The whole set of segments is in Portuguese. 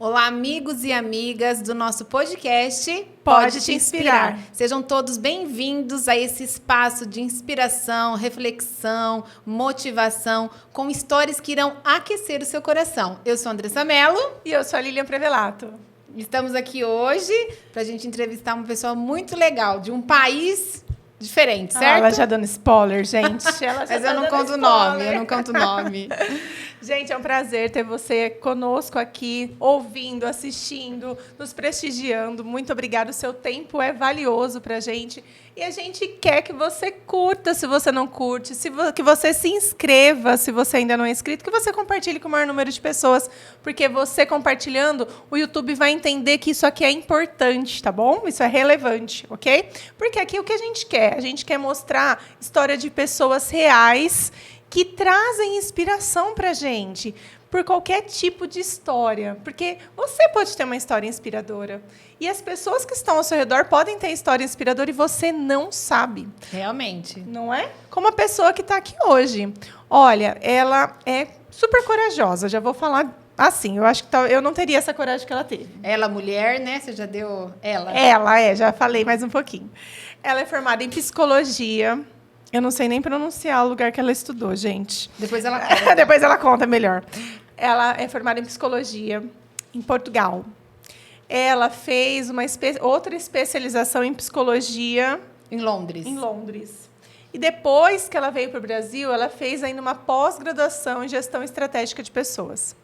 Olá, amigos e amigas do nosso podcast Pode Te Inspirar. Sejam todos bem-vindos a esse espaço de inspiração, reflexão, motivação, com histórias que irão aquecer o seu coração. Eu sou a Andressa Mello. E eu sou a Lilian Prevelato. Estamos aqui hoje para a gente entrevistar uma pessoa muito legal, de um país diferente, certo? Ela já dando spoiler, gente. Mas eu não conto o nome, Gente, é um prazer ter você conosco aqui, ouvindo, assistindo, nos prestigiando. Muito obrigada. O seu tempo é valioso para a gente. E a gente quer que você curta, se você não curte, que você se inscreva, se você ainda não é inscrito, que você compartilhe com o maior número de pessoas, porque você compartilhando, o YouTube vai entender que isso aqui é importante, tá bom? Isso é relevante, ok? Porque aqui o que a gente quer? A gente quer mostrar história de pessoas reais que trazem inspiração para a gente, por qualquer tipo de história. Porque você pode ter uma história inspiradora. E as pessoas que estão ao seu redor podem ter história inspiradora e você não sabe. Realmente. Não é? Como a pessoa que está aqui hoje. Olha, ela é super corajosa. Já vou falar assim. Eu acho que eu não teria essa coragem que ela teve. Ela, mulher, né? Você já deu ela? Ela, já falei mais um pouquinho. Ela é formada em psicologia. Eu não sei nem pronunciar o lugar que ela estudou, gente. Depois ela conta. Depois ela conta melhor. Ela é formada em psicologia em Portugal. Ela fez outra especialização em psicologia em Londres. E depois que ela veio para o Brasil, ela fez ainda uma pós-graduação em gestão estratégica de pessoas.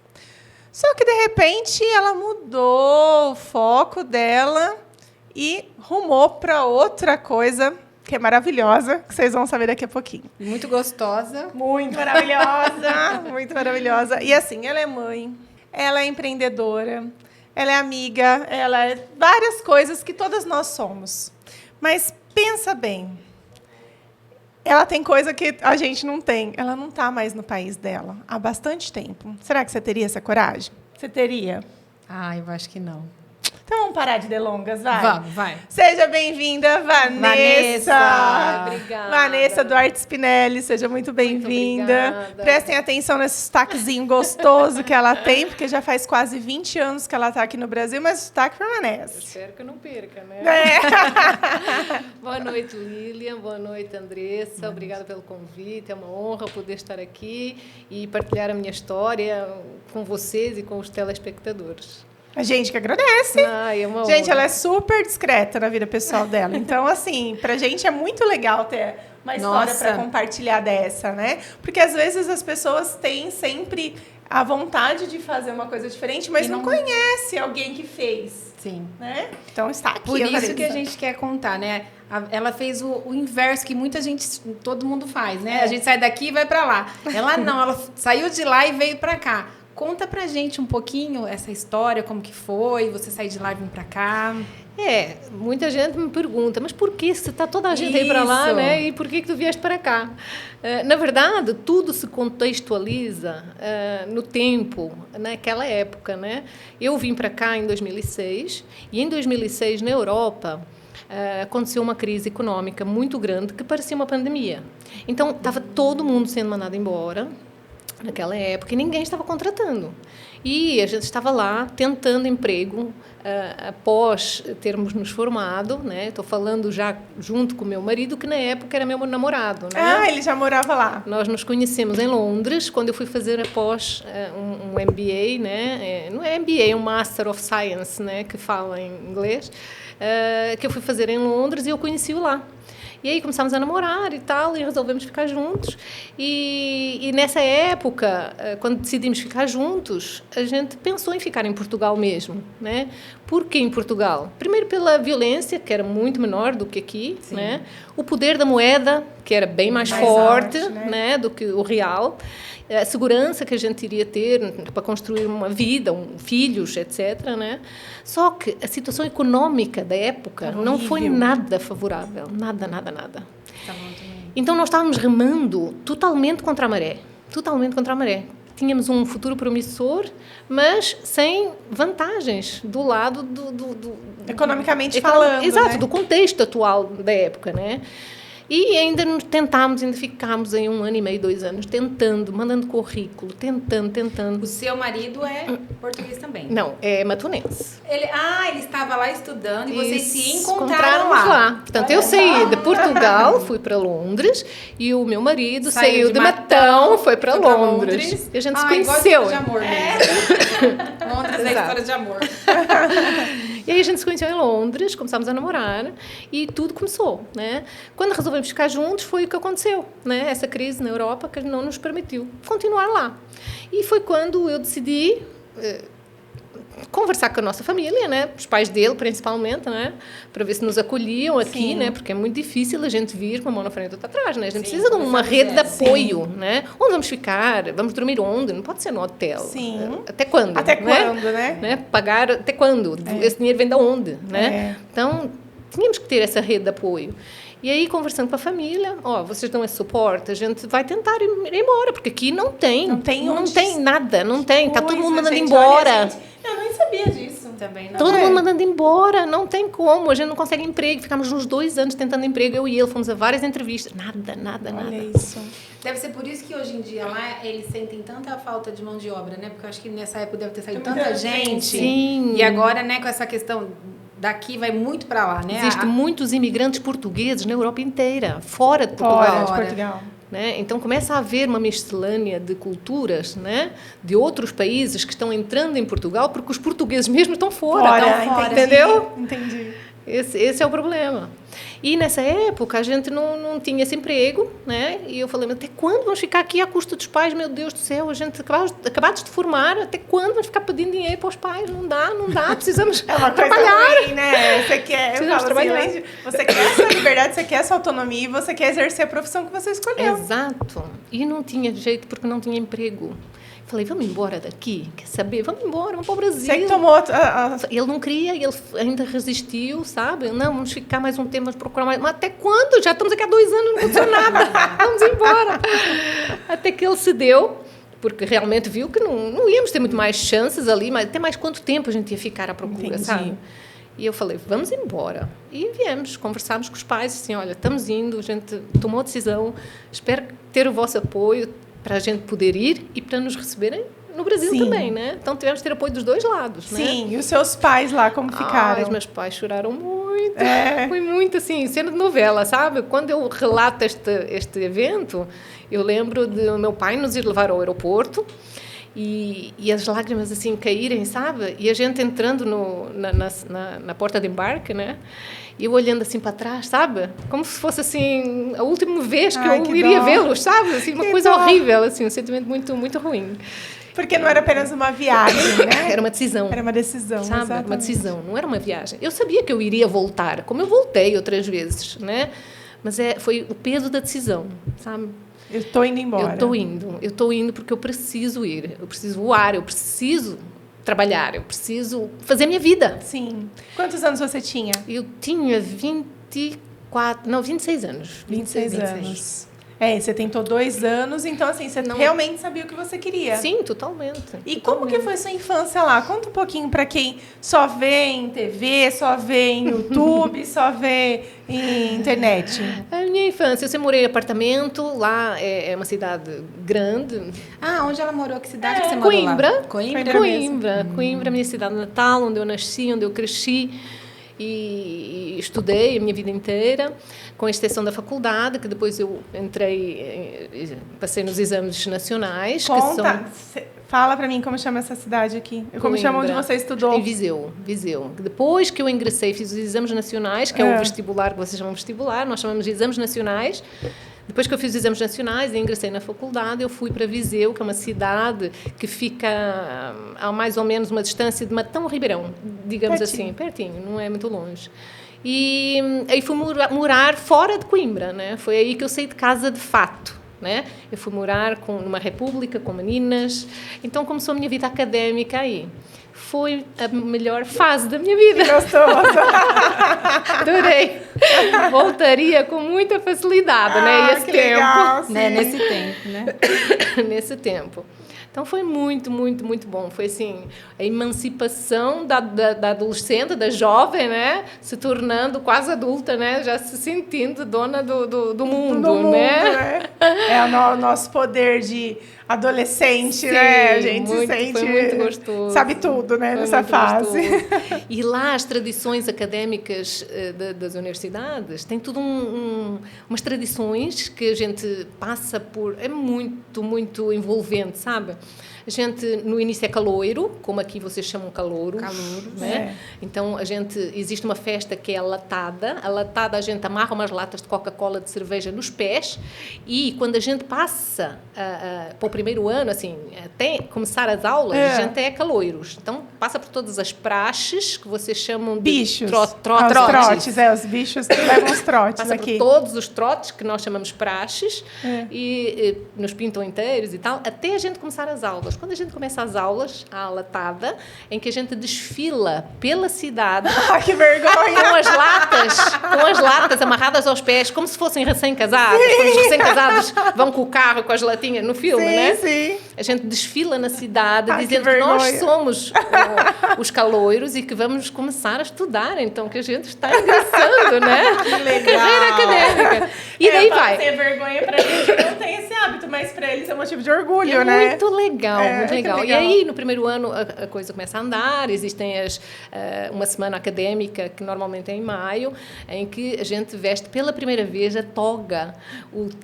Só que, de repente, ela mudou o foco dela e rumou para outra coisa que é maravilhosa, que vocês vão saber daqui a pouquinho. Muito gostosa. Muito maravilhosa, muito maravilhosa. E assim, ela é mãe, ela é empreendedora, ela é amiga, ela é várias coisas que todas nós somos. Mas pensa bem, ela tem coisa que a gente não tem. Ela não está mais no país dela há bastante tempo. Será que você teria essa coragem? Você teria? Ah, eu acho que não. Então vamos parar de delongas, vai? Vamos, vai. Seja bem-vinda, Vanessa. Obrigada. Vanessa Duarte Spinelli, seja muito bem-vinda. Prestem atenção nesse sotaquezinho gostoso que ela tem, porque já faz quase 20 anos que ela está aqui no Brasil, mas o sotaque permanece. Espero que não perca, né? Boa noite, Lilian. Boa noite, Andressa. Obrigada pelo convite. É uma honra poder estar aqui e partilhar a minha história com vocês e com os telespectadores. A gente que agradece. É uma gente, honra. ela é super discreta na vida pessoal dela. Então, assim, pra gente é muito legal ter uma história para compartilhar dessa, né? Porque, às vezes, as pessoas têm sempre a vontade de fazer uma coisa diferente, mas não conhece alguém que fez. Sim. Né? Então, está aqui. Por isso que a gente quer contar, né? Ela fez o inverso que todo mundo faz, né? A gente sai daqui e vai para lá. Ela não, ela saiu de lá e veio para cá. Conta pra gente um pouquinho essa história, como que foi, você sair de lá e vir pra cá. Muita gente me pergunta, mas por que se está toda a gente aí para lá, né? E por que tu vieste para cá? Na verdade, tudo se contextualiza no tempo, naquela época, né? Eu vim para cá em 2006 e em 2006 na Europa aconteceu uma crise econômica muito grande que parecia uma pandemia. Então estava todo mundo sendo mandado embora naquela época e ninguém estava contratando. E a gente estava lá tentando emprego após termos nos formado, né? Estou falando já junto com o meu marido, que na época era meu namorado. Né? Ah, ele já morava lá. Nós nos conhecemos em Londres, quando eu fui fazer após um MBA, né? Não é MBA, é um Master of Science, né? Que fala em inglês, que eu fui fazer em Londres e eu conheci-o lá. E aí começámos a namorar e tal, e resolvemos ficar juntos. E nessa época, quando decidimos ficar juntos, a gente pensou em ficar em Portugal mesmo, né? Por que em Portugal? Primeiro pela violência, que era muito menor do que aqui, né? O poder da moeda, que era bem mais forte, alto, né? Do que o real. A segurança que a gente iria ter para construir uma vida, filhos, etc. Né? Só que a situação econômica da época não foi nada favorável. Nada. Então, nós estávamos remando totalmente contra a maré. Tínhamos um futuro promissor, mas sem vantagens do lado do economicamente falando, exato, né? do contexto atual da época, né? E ainda tentámos, ainda ficámos aí 1 ano e meio, 2 anos, tentando, mandando currículo, tentando. O seu marido é português também? Não, é matunense. Ele estava lá estudando e vocês se Isso, encontraram encontramos lá. Portanto, eu saí de Portugal, fui para Londres, e o meu marido Saiu saiu de de Matão, Matão, foi para foi pra Londres. Londres. E a gente se Igual conheceu. história de amor mesmo. Londres é Exato. história de amor. E aí a gente se conheceu em Londres, começámos a namorar e tudo começou, né? Quando resolvemos ficar juntos foi o que aconteceu, né? Essa crise na Europa que não nos permitiu continuar lá. E foi quando eu decidi conversar com a nossa família, né? Os pais dele, principalmente, né? Para ver se nos acolhiam aqui, Sim. né? Porque é muito difícil a gente vir com uma mão na frente e outra atrás, né? A gente Sim, precisa de uma rede de sim. apoio, né? Onde vamos ficar? Vamos dormir onde? Não pode ser no hotel. Sim. Até quando? Até né? quando, né? Né? Pagar até quando? Esse dinheiro vem de onde, né? É. Então, tínhamos que ter essa rede de apoio. E aí, conversando com a família, vocês dão esse suporte, a gente vai tentar ir embora, porque aqui não tem. Não tem não onde tem nada, não tem. Está todo Coisa, mundo mandando gente, embora. olha, gente, eu nem sabia disso. Também não. Todo É. mundo mandando embora, não tem como. A gente não consegue emprego. Ficamos uns 2 anos tentando emprego, eu e ele, fomos a várias entrevistas. Nada. Olha isso. Deve ser por isso que hoje em dia lá eles sentem tanta falta de mão de obra, né? Porque eu acho que nessa época deve ter saído Tem tanta muita gente. gente. Sim. E agora, né, com essa questão daqui vai muito para lá, né? Existem muitos imigrantes portugueses na Europa inteira, fora de Portugal. Fora de Fora. Portugal. Né? Então começa a haver uma miscelânea de culturas, né? De outros países que estão entrando em Portugal porque os portugueses mesmo estão fora. estão fora. Entendeu? Entendi. Esse é o problema. E nessa época a gente não tinha esse emprego, né? E eu falei, mas até quando vamos ficar aqui à custa dos pais? Meu Deus do céu, a gente acabados de formar, até quando vamos ficar pedindo dinheiro para os pais? Não dá, precisamos É uma coisa trabalhar. ruim, né? Você quer, eu Precisamos falo assim, trabalhar. além de- você quer essa liberdade, você quer essa autonomia e você quer exercer a profissão que você escolheu. Exato. E não tinha jeito porque não tinha emprego. Falei, vamos embora daqui? Quer saber? Vamos embora, vamos para o Brasil. Você que tomou Ele não queria, ele ainda resistiu, sabe? Não, vamos ficar mais um tempo, vamos procurar mais. Mas até quando? Já estamos aqui há 2 anos, não aconteceu nada. Vamos embora. Até que ele cedeu, porque realmente viu que não íamos ter muito mais chances ali, mas até mais quanto tempo a gente ia ficar à procura, Entendi. sabe? E eu falei, vamos embora. E viemos, conversámos com os pais, assim, olha, estamos indo, a gente tomou a decisão, espero ter o vosso apoio para a gente poder ir e para nos receberem no Brasil Sim. também, né? Então tivemos que ter apoio dos 2 lados, né? Sim, e os seus pais lá, como ficaram? Os meus pais choraram muito. É. Foi muito assim, cena de novela, sabe? Quando eu relato este evento, eu lembro do meu pai nos ir levar ao aeroporto e as lágrimas assim caírem, sabe? E a gente entrando na porta de embarque, né? E eu olhando assim para trás, sabe? Como se fosse assim a última vez que Ai, eu que iria dó. vê-los, sabe? Assim, uma Que coisa dó. horrível, assim, um sentimento muito ruim. Porque não era apenas uma viagem, né? Era uma decisão. Era uma decisão, Sabe? Era uma exatamente. decisão, não era uma viagem. Eu sabia que eu iria voltar, como eu voltei outras vezes, né? Mas foi o peso da decisão, sabe? Eu estou indo embora. Eu estou indo porque eu preciso ir, eu preciso voar, eu preciso trabalhar, eu preciso fazer a minha vida. Sim. Quantos anos você tinha? Eu tinha 26 anos. 26 anos. É, você tentou 2 anos, então assim, você Não. realmente sabia o que você queria. Sim, totalmente. E como que foi sua infância lá? Conta um pouquinho para quem só vê em TV, só vê em YouTube, só vê em internet. A minha infância, eu sempre morei em apartamento, lá é uma cidade grande. Onde ela morou? Que cidade que você morou Coimbra. lá? Coimbra. Coimbra, minha cidade natal, onde eu nasci, onde eu cresci e estudei a minha vida inteira, com exceção da faculdade, que depois eu entrei, passei nos exames nacionais. Conta, fala para mim como chama essa cidade aqui. Como chama onde você estudou? Em Viseu. Depois que eu ingressei, fiz os exames nacionais, que é o vestibular, que vocês chamam de vestibular, nós chamamos de exames nacionais. Depois que eu fiz os exames nacionais e ingressei na faculdade, eu fui para Viseu, que é uma cidade que fica a mais ou menos uma distância de Matão Ribeirão, digamos assim, pertinho, não é muito longe. E aí fui morar fora de Coimbra, né? Foi aí que eu saí de casa de fato, né? Eu fui morar numa república com meninas, então começou a minha vida académica aí. Foi a melhor fase da minha vida. Gostoso. Adorei. Voltaria com muita facilidade, né? Esse que tempo. legal, sim. Né? Nesse tempo, né? Nesse tempo. Então foi muito, muito, muito bom. Foi assim, a emancipação da adolescente, da jovem, né? Se tornando quase adulta, né? Já se sentindo dona do mundo, né? É o nosso poder de adolescente, Sim, né? A gente muito, sente... foi muito gostoso. Sabe tudo, né? Foi Nessa muito fase. gostoso. E lá as tradições académicas das universidades têm tudo umas tradições que a gente passa por... É muito, muito envolvente, sabe? A gente, no início, é caloiro, como aqui vocês chamam calouro. Calouro, né? Então, existe uma festa que é a latada. A latada, a gente amarra umas latas de Coca-Cola, de cerveja nos pés. E, quando a gente passa para o primeiro ano, assim, até começar as aulas, a gente é caloiros. Então, passa por todas as praxes, que vocês chamam de... Bichos. Trotes. Os bichos levam os trotes passa aqui. por todos os trotes, que nós chamamos praxes, e nos pintam inteiros e tal, até a gente começar as aulas. Quando a gente começa as aulas, há a latada, em que a gente desfila pela cidade... Que vergonha! Com as latas amarradas aos pés, como se fossem recém-casados. Quando os recém-casados vão com o carro, com as latinhas, no filme, né? Sim. A gente desfila na cidade, dizendo que que nós vergonha. somos os caloiros e que vamos começar a estudar. Então, que a gente está ingressando, né? Que legal. Carreira acadêmica. E daí vai. Ter vergonha pra gente não tem esse hábito, mas pra eles é motivo de orgulho, É né? muito legal, muito que legal. legal. E aí, no primeiro ano, a coisa começa a andar. Existem uma semana académica, que normalmente é em maio, em que a gente veste pela primeira vez a toga,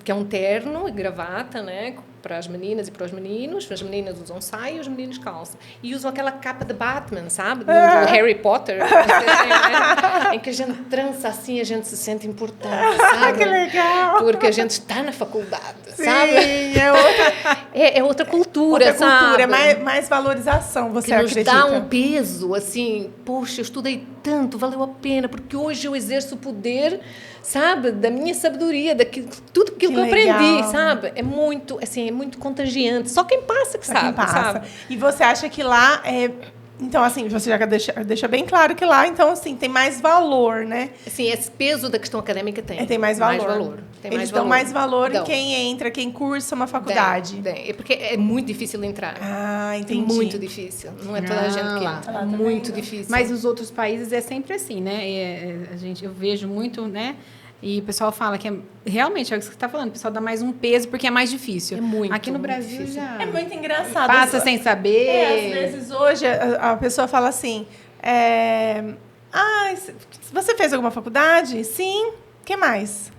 que é um terno e gravata, né? Para as meninas e para os meninos. As meninas usam saia e os meninos calça. E usam aquela capa de Batman, sabe? Do Harry Potter. Em que a gente trança assim, a gente se sente importante, sabe? Que legal! Porque a gente está na faculdade, Sim, sabe? É outra cultura, outra cultura, sabe? mais valorização, você que nos acredita? dá um peso, assim, poxa, eu estudei tanto, valeu a pena, porque hoje eu exerço o poder, sabe, da minha sabedoria, tudo aquilo que eu aprendi, sabe? É muito, assim, é muito contagiante. Só quem passa que sabe, sabe? E você acha que lá então, assim, você já deixa bem claro que lá, então, assim, tem mais valor, né? Assim, esse peso da questão acadêmica tem. Tem mais valor. Eles dão mais valor em quem entra, quem cursa uma faculdade. Tem. É porque é muito difícil entrar. Ah, entendi. É muito difícil. Não é toda a gente que entra. É muito difícil. Mas nos outros países é sempre assim, né? Eu vejo muito, né? E o pessoal fala que realmente é o que você está falando. O pessoal dá mais um peso porque é mais difícil. É muito. Aqui no Brasil difícil. já... É muito engraçado. Passa sem saber. Às vezes hoje a pessoa fala assim... você fez alguma faculdade? Sim. O que mais?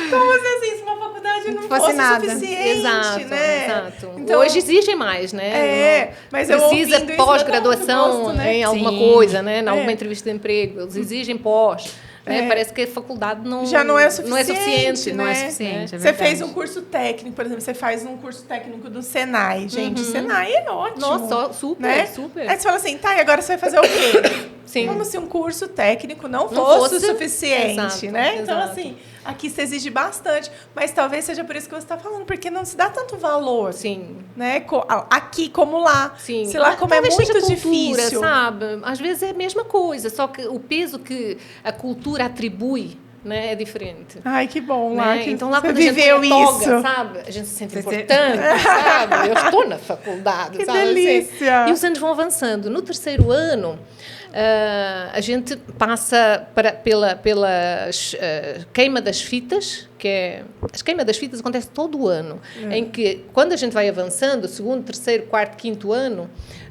Como se assim, uma faculdade não fosse nada. suficiente, Exato, né? exato. Então, hoje exigem mais, né? Mas precisa eu pós-graduação em alguma coisa, né? Em alguma entrevista de emprego. Eles exigem pós. Né? Parece que a faculdade já não é suficiente. Não é suficiente. Você fez um curso técnico, por exemplo, você faz um curso técnico do Senai. Gente, o Senai é ótimo. Nossa, super, né? super. Aí você fala assim, e agora você vai fazer o quê? Sim. Como se um curso técnico não fosse o suficiente, exato, né? exato. Então, assim, aqui se exige bastante. Mas talvez seja por isso que você está falando, porque não se dá tanto valor. Sim. Né? Aqui como lá. Sim. Se lá como talvez é muito seja cultura, difícil. Sabe? Às vezes é a mesma coisa, só que o peso que a cultura atribui, né, é diferente. Ai, que bom. Né? Lá que então lá você quando a gente viveu põe a toga, isso. sabe? A gente se sente importante, sabe? Eu estou na faculdade, Que sabe? delícia! Assim. E os anos vão avançando. No terceiro ano, a gente passa pela queima das fitas, as queimas das fitas acontece todo o ano, em que, quando a gente vai avançando, segundo, terceiro, quarto, quinto ano,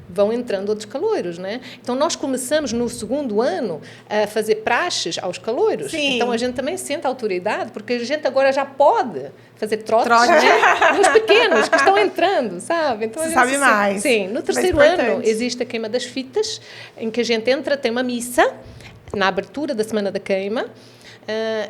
vão entrando outros caloiros, né? Então, nós começamos no segundo ano a fazer praxes aos caloiros. Sim. Então, a gente também sente a autoridade, porque a gente agora já pode fazer trotes, né? Nos pequenos que estão entrando, sabe? Então, você sabe mais. Sim. No terceiro ano, existe a queima das fitas, em que a gente entra, tem uma missa, na abertura da Semana da Queima,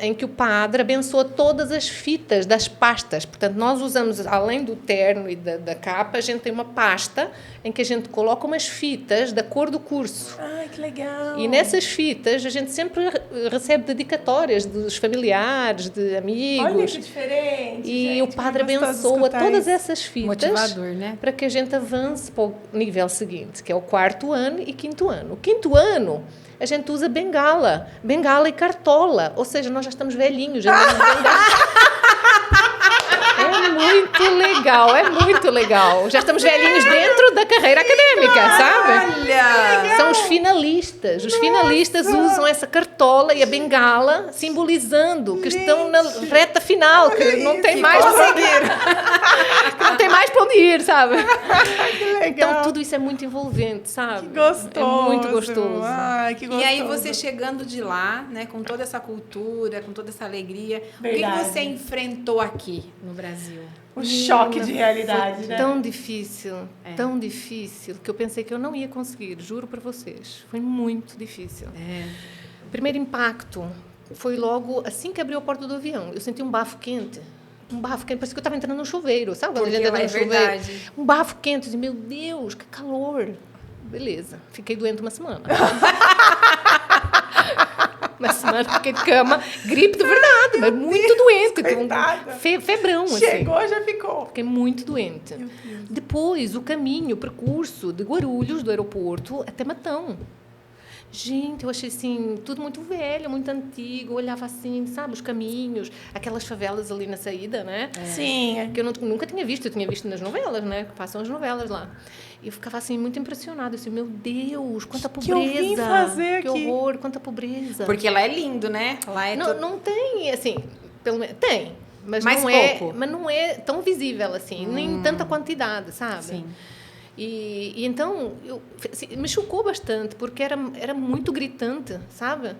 em que o padre abençoa todas as fitas das pastas. Portanto, nós usamos, além do terno e da capa, a gente tem uma pasta em que a gente coloca umas fitas da cor do curso. Ai, que legal! E nessas fitas a gente sempre recebe dedicatórias dos familiares, de amigos. Olha que diferente, E gente, o padre abençoa todas essas fitas. Motivador, né? Para que a gente avance para o nível seguinte, que é o quarto ano e quinto ano. O quinto ano, a gente usa bengala e cartola. Ou seja, nós já estamos velhinhos. Já não bengala. muito legal, é muito legal. Já estamos velhinhos dentro da carreira acadêmica, sabe? Olha! São os finalistas. Os finalistas usam essa cartola e a bengala, simbolizando que estão na reta final, que não tem mais para onde ir. Que não tem mais para onde ir, sabe? Que legal. Então, tudo isso é muito envolvente, sabe? Que gostoso. É muito gostoso. Ai, que gostoso. E aí você chegando de lá, né, com toda essa cultura, com toda essa alegria, o que Verdade. você enfrentou aqui no Brasil? O choque de realidade, né? Tão difícil, que eu pensei que eu não ia conseguir, juro para vocês. Foi muito difícil. O primeiro impacto foi logo assim que abriu a porta do avião. Eu senti um bafo quente. Parecia que eu estava entrando no chuveiro, sabe? Quando Porque a gente entra lá no é chuveiro. verdade. Um bafo quente. Eu disse, meu Deus, que calor. Beleza, fiquei doente uma semana. Uma semana fiquei de cama, gripe de verdade, mas muito doente. Coitada. Febrão, assim. Chegou, já ficou. Fiquei muito doente. Depois, o caminho, o percurso de Guarulhos, do aeroporto, até Matão. Gente, eu achei assim, tudo muito velho, muito antigo. Eu olhava assim, sabe, os caminhos, aquelas favelas ali na saída, né? Sim. Que eu nunca tinha visto, eu tinha visto nas novelas, né? Que passam as novelas lá. E eu ficava assim, muito impressionada. Eu disse, meu Deus, quanta Que eu pobreza. vim fazer que aqui? horror, quanta pobreza. Porque lá é lindo, né? Lá é Não tem, assim, pelo menos. Tem. Mas Mais não pouco. mas não é tão visível assim, nem em tanta quantidade, sabe? Sim. E então assim, me chocou bastante porque era muito gritante, sabe?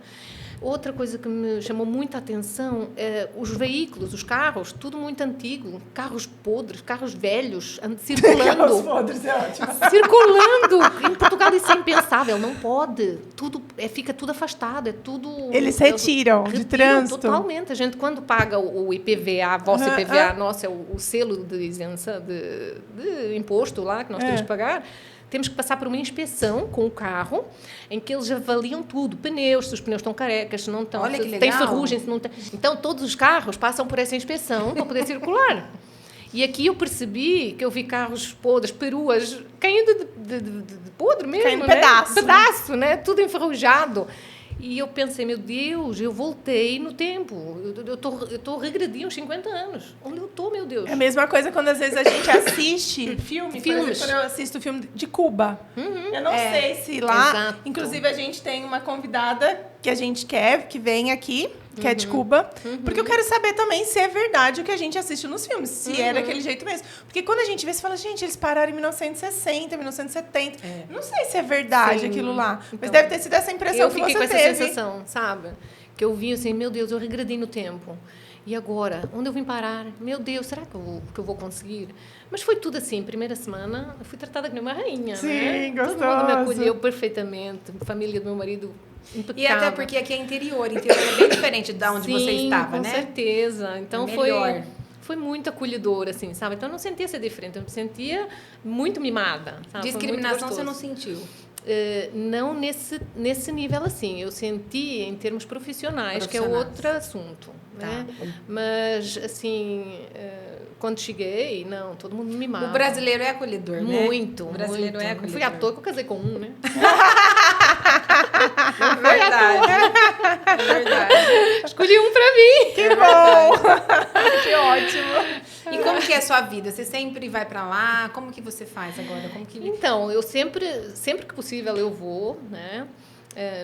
Outra coisa que me chamou muita atenção é os veículos, os carros, tudo muito antigo, carros podres, carros velhos, Carros circulando. podres, é ótimo. Circulando! Em Portugal isso é impensável, não pode. Tudo, fica tudo afastado, é tudo... Eles retiram de trânsito. Totalmente. A gente, quando paga o IPVA, a vossa IPVA, nossa, é o selo de isenção de imposto lá que nós temos que pagar, temos que passar por uma inspeção com o carro, em que eles avaliam tudo, pneus, se os pneus estão carecas, se não estão, Olha que se legal. tem ferrugem, se não tem. Então, todos os carros passam por essa inspeção para poder circular. E aqui eu percebi que eu vi carros podres, peruas, caindo de podre mesmo, Caindo né? pedaço, Né? Tudo enferrujado. E eu pensei, meu Deus, eu voltei no tempo. Eu tô regredindo uns 50 anos. Onde eu estou, meu Deus? É a mesma coisa quando às vezes a gente assiste filme. Por exemplo, Filmes. quando eu assisto o filme de Cuba. Eu não sei se lá... Exato. Inclusive, a gente tem uma convidada que a gente quer, que vem aqui, que é de Cuba. Porque eu quero saber também se é verdade o que a gente assiste nos filmes. Se é daquele jeito mesmo. Porque quando a gente vê, você fala, gente, eles pararam em 1960, 1970. Não sei se é verdade Sim. aquilo lá. Mas Então, deve ter sido essa impressão eu que fiquei você com essa teve. sensação, sabe? Que eu vi assim, meu Deus, eu regredi no tempo. E agora? Onde eu vim parar? Meu Deus, será que eu vou conseguir? Mas foi tudo assim. Primeira semana, eu fui tratada como uma rainha, Sim, né? gostoso. Todo mundo me acolheu perfeitamente. A família do meu marido impecável. E até porque aqui é interior é bem diferente de onde você estava, com né? certeza. Então Melhor. foi muito acolhedor, assim, sabe? Então eu não sentia ser diferente, eu me sentia muito mimada. Sabe? Foi muito Discriminação você gostoso. não sentiu? Não nesse nível assim. Eu senti em termos profissionais, que é outro assunto. Tá. Né? Mas, assim, quando cheguei, não, todo mundo me mimava. O brasileiro é acolhedor, né? Muito, O brasileiro muito. é Não acolhedor. fui à toa que eu casei com um, né? É verdade. É verdade. Escolhi um pra mim. Que bom! Que ótimo! E como que é a sua vida? Você sempre vai pra lá? Como que você faz agora? Como que... Então, eu sempre que possível eu vou, né?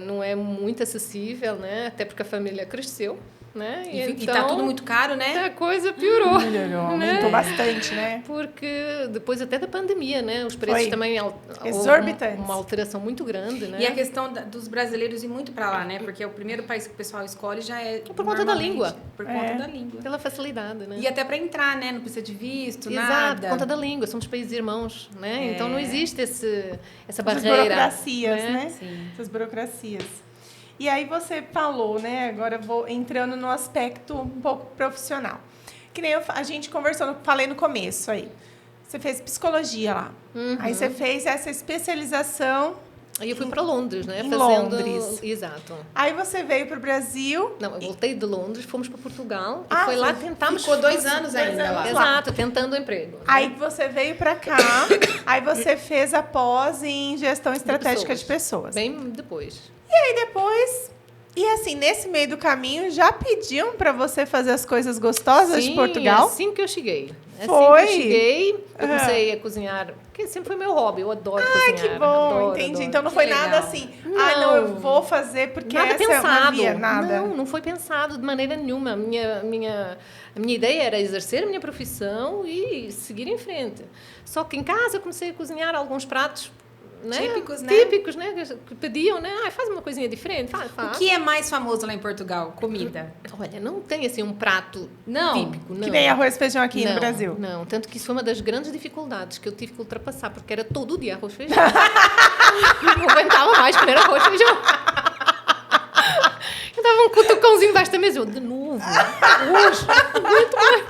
Não é muito acessível, né? Até porque a família cresceu, né? E tá tudo muito caro, né? A coisa piorou. Melhorou, né? aumentou bastante, né? Porque depois até da pandemia, né? Os preços Foi também... exorbitantes. Uma alteração muito grande, né? E a questão dos brasileiros ir muito pra lá, né? Porque é o primeiro país que o pessoal escolhe já é... Por conta da normalmente língua. Por conta da língua. Pela facilidade, né? E até pra entrar, né? Não precisa de visto, Exato, nada. por conta da língua. Somos países irmãos, né? Então não existe essa Essas barreira. burocracias, né? Sim. Essas burocracias. E aí você falou, né? Agora eu vou entrando no aspecto um pouco profissional. Que nem a gente conversou, falei no começo aí. Você fez psicologia lá. Aí você fez essa especialização. Aí eu fui para Londres, né? Em Fazendo... Londres. Exato. Aí você veio para o Brasil. Não, eu voltei de Londres, fomos para Portugal. Ah, E foi lá você tentarmos... Ficou 2 anos ainda lá. Exato, tentando emprego. Aí você veio para cá. Aí você fez a pós em gestão estratégica de pessoas. Bem depois. E aí depois E assim, nesse meio do caminho, já pediam para você fazer as coisas gostosas Sim, de Portugal? assim que eu cheguei. Assim Foi? que eu cheguei, eu comecei a cozinhar, porque sempre foi meu hobby, eu adoro cozinhar. Que bom, adoro, entendi. adoro. Então não foi legal. nada assim, não, eu vou fazer porque Nada essa pensado. é uma via, nada. Não foi pensado de maneira nenhuma. A minha ideia era exercer a minha profissão e seguir em frente. Só que em casa eu comecei a cozinhar alguns pratos, né? Típicos, né? Que pediam, né? Faz uma coisinha diferente. Faz. O que é mais famoso lá em Portugal? Comida? Olha, não tem assim um prato Não. típico. Não. Que nem arroz e feijão aqui no Brasil. Não, tanto que isso foi uma das grandes dificuldades que eu tive que ultrapassar, porque era todo dia arroz e feijão. Não aguentava mais comer arroz e feijão. Eu dava um cutucãozinho debaixo da mesa, eu, de novo, hoje, não aguento mais.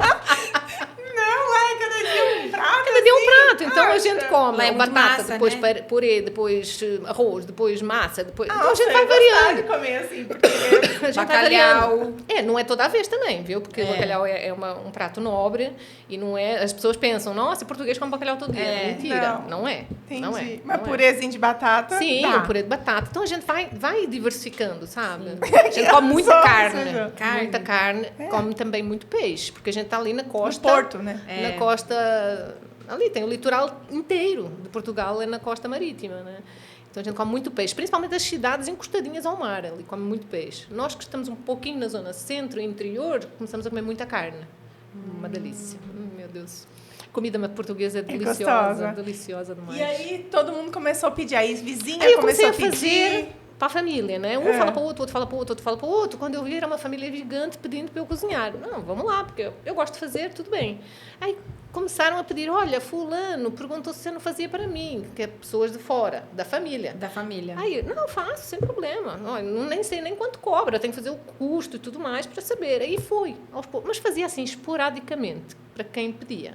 Cada dia um prato. Cada dia um prato, então a gente come Lá é muito batata, massa, depois né? purê, depois arroz, depois massa, depois... então a Nossa, gente vai eu gostava variando. de comer assim, porque... A gente vai Bacalhau. variando. Não é toda a vez também, viu? Porque o bacalhau é um prato nobre e não é... As pessoas pensam, nossa, português come bacalhau todo dia. Mentira, não é. Entendi. Não é. Mas não é. purezinho de batata, Sim, dá. um purê de batata. Então a gente vai diversificando, sabe? A gente come muita Só carne. seja. Muita carne. Come também muito peixe, porque a gente está ali na No costa. Porto, né? Na costa... Ali tem o litoral inteiro de Portugal, é na costa marítima, né? Então a gente come muito peixe, principalmente as cidades encostadinhas ao mar, ali come muito peixe. Nós que estamos um pouquinho na zona centro e interior, começamos a comer muita carne. Uma delícia. Meu Deus. Comida portuguesa é deliciosa, gostosa. deliciosa demais. E aí todo mundo começou a pedir, aí vizinha Aí eu começou comecei a a pedir. fazer para a família, né? Um fala para o outro, outro fala para o outro, outro fala para o outro. Quando eu vi, era uma família gigante pedindo para eu cozinhar. Não, vamos lá, porque eu gosto de fazer, tudo bem. Aí começaram a pedir, olha, fulano perguntou se você não fazia para mim, que é pessoas de fora, da família. Da família. Aí, não, faço, sem problema. Olha, nem sei nem quanto cobra, tenho que fazer o custo e tudo mais para saber. Aí fui, aos poucos. Mas fazia assim, esporadicamente, para quem pedia.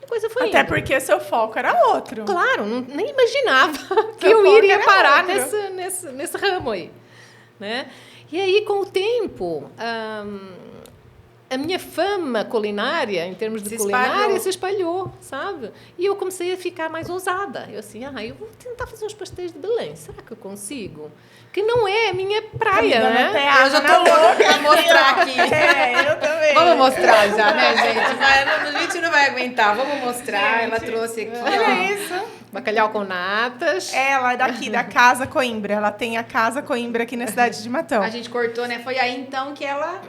E a coisa foi Até indo. porque seu foco era outro. Claro, nem imaginava que Seu eu foco iria era parar outro. nesse ramo aí, né? E aí, com o tempo, a minha fama culinária, em termos de culinária, se espalhou, sabe? E eu comecei a ficar mais ousada. Eu assim, eu vou tentar fazer uns pastéis de Belém. Será que eu consigo? Que não é a minha praia, né? Eu já tô louca pra mostrar aqui. Eu também. Vamos mostrar já, né, gente? A gente não vai aguentar. Vamos mostrar. Ela trouxe aqui, Olha isso. Bacalhau com natas. Ela é daqui, da Casa Coimbra. Ela tem a Casa Coimbra aqui na cidade de Matão. A gente cortou, né? Foi aí, então, que ela...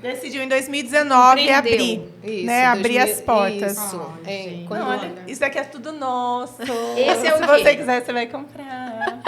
Decidiu em 2019 abrir, Isso, né? Abrir as portas. Isso. Ai, gente. Quando- Não, olha, isso daqui é tudo nosso. Esse é o Se quê? você quiser, você vai comprar.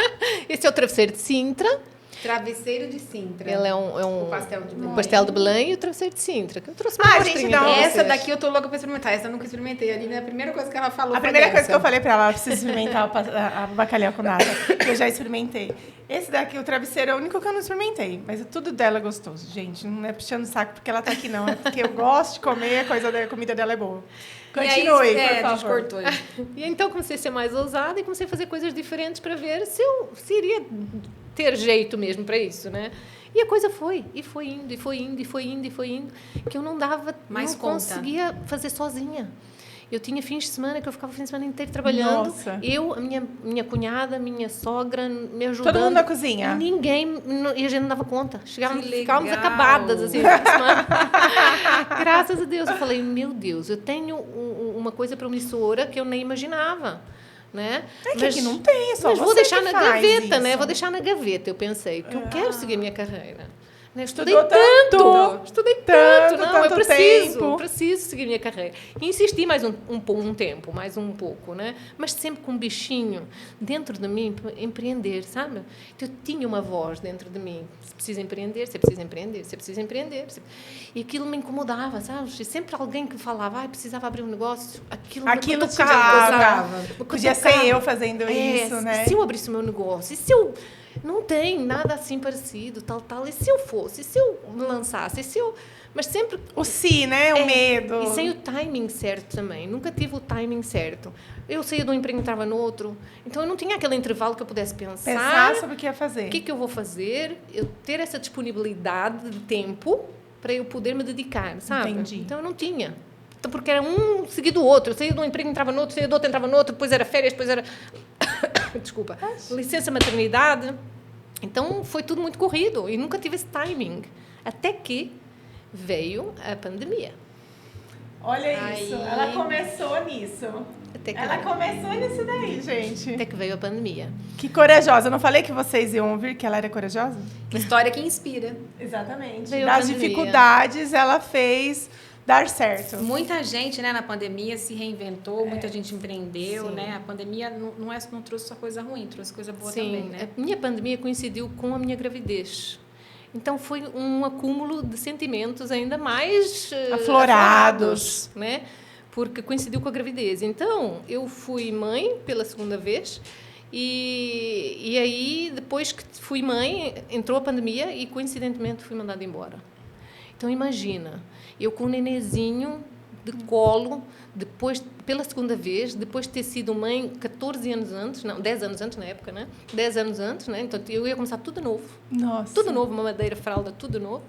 Esse é o travesseiro de Sintra. Travesseiro de Sintra. Ele é um O pastel de Belém. um pastel de Belém e o travesseiro de Sintra. Que eu trouxe uma Ah, amostrinha gente, dá pra uma- Essa vocês. daqui eu tô louca pra experimentar. Essa eu nunca experimentei. Ali, né? A primeira coisa que ela falou A foi primeira coisa dessa. que eu falei pra ela precisa experimentar a bacalhau com nata. Eu já experimentei. Esse daqui, o travesseiro, é o único que eu não experimentei. Mas tudo dela é gostoso, gente. Não é puxando o saco porque ela tá aqui, não. É porque eu gosto de comer, a comida dela é boa. E aí, Continue, por a gente favor. cortou. E então comecei a ser mais ousada e comecei a fazer coisas diferentes para ver se iria ter jeito mesmo para isso, né? E a coisa foi indo, e foi indo, e foi indo, e foi indo, que eu não dava, Mais não conta. conseguia fazer sozinha. Eu tinha fins de semana que eu ficava o fim de semana inteiro trabalhando. Nossa. Eu, a minha cunhada, minha sogra me ajudando. Todo mundo na cozinha. Ninguém, e a gente não dava conta. Ficávamos legal. acabadas, assim, no fim de semana. Graças a Deus. Eu falei, meu Deus, eu tenho uma coisa promissora que eu nem imaginava. Né? É que aqui não tem, é só mas vou você deixar que na faz gaveta, né? isso. Vou deixar na gaveta, eu pensei, que eu quero seguir a minha carreira. Né? Estudou tanto. Estudei Tanto, tanto, não, tanto eu tempo. preciso seguir minha carreira. E insisti mais um tempo, mais um pouco, né? Mas sempre com um bichinho dentro de mim para empreender, sabe? Então, eu tinha uma voz dentro de mim. Você precisa empreender, você precisa empreender, você precisa empreender. E aquilo me incomodava, sabe? Sempre alguém que falava, precisava abrir um negócio, aquilo Aquilo me te cutucava, tocava. me Podia cutucava. ser eu fazendo isso, né? Se eu abrisse o meu negócio, e se eu... Não tem nada assim parecido, tal. E se eu fosse? E se eu me lançasse? E se eu... Mas sempre... O si, né? O medo. E sem o timing certo também. Nunca tive o timing certo. Eu saía de um emprego e entrava no outro. Então, eu não tinha aquele intervalo que eu pudesse Pensar sobre o que ia fazer. o que eu vou fazer, eu ter essa disponibilidade de tempo para eu poder me dedicar, sabe? Entendi. Então, eu não tinha. Então, porque era um seguido do outro. Eu saía de um emprego e entrava no outro, saía do outro, entrava no outro, depois era férias, depois era... Desculpa. Licença maternidade. Então, foi tudo muito corrido e nunca tive esse timing. Até que veio a pandemia. Olha Aí. isso, ela começou nisso. Ela começou nisso daí, gente. Até que veio a pandemia. Que corajosa. Eu não falei que vocês iam ouvir que ela era corajosa? Que história que inspira. Exatamente. Veio a Das pandemia. dificuldades, ela fez dar certo. Muita gente, né, na pandemia se reinventou, muita gente empreendeu, Sim. né? A pandemia não trouxe só coisa ruim, trouxe coisa boa Sim, também, né? a minha pandemia coincidiu com a minha gravidez. Então, foi um acúmulo de sentimentos ainda mais Aflorados. né? Porque coincidiu com a gravidez. Então, eu fui mãe pela segunda vez e aí, depois que fui mãe, entrou a pandemia e, coincidentemente, fui mandada embora. Então, imagina, eu com um nenezinho de colo, depois, pela segunda vez, depois de ter sido mãe 14 anos antes, não, 10 anos antes na época, né? 10 anos antes, né? Então, eu ia começar tudo novo. Nossa. Tudo novo, mamadeira, fralda, tudo novo.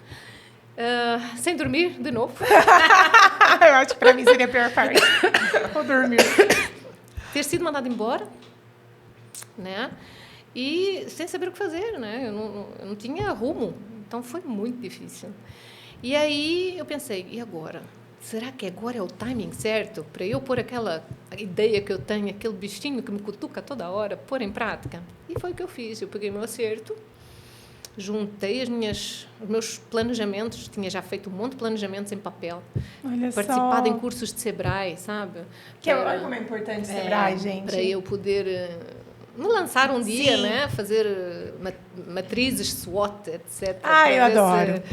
Sem dormir, de novo. Eu acho que pra mim seria a pior parte. Vou dormir. Ter sido mandada embora, né? E sem saber o que fazer, né? Eu não tinha rumo. Então, foi muito difícil. E aí, eu pensei, e agora? Será que agora é o timing certo para eu pôr aquela ideia que eu tenho, aquele bichinho que me cutuca toda hora, pôr em prática? E foi o que eu fiz. Eu peguei meu acerto, juntei os meus planejamentos, tinha já feito um monte de planejamentos em papel, Olha participado só. em cursos de Sebrae, sabe? Olha como é importante o Sebrae, gente. Para eu poder me lançar um dia, Sim. né? Fazer matrizes SWOT, etc. Ah, eu Pra ver adoro.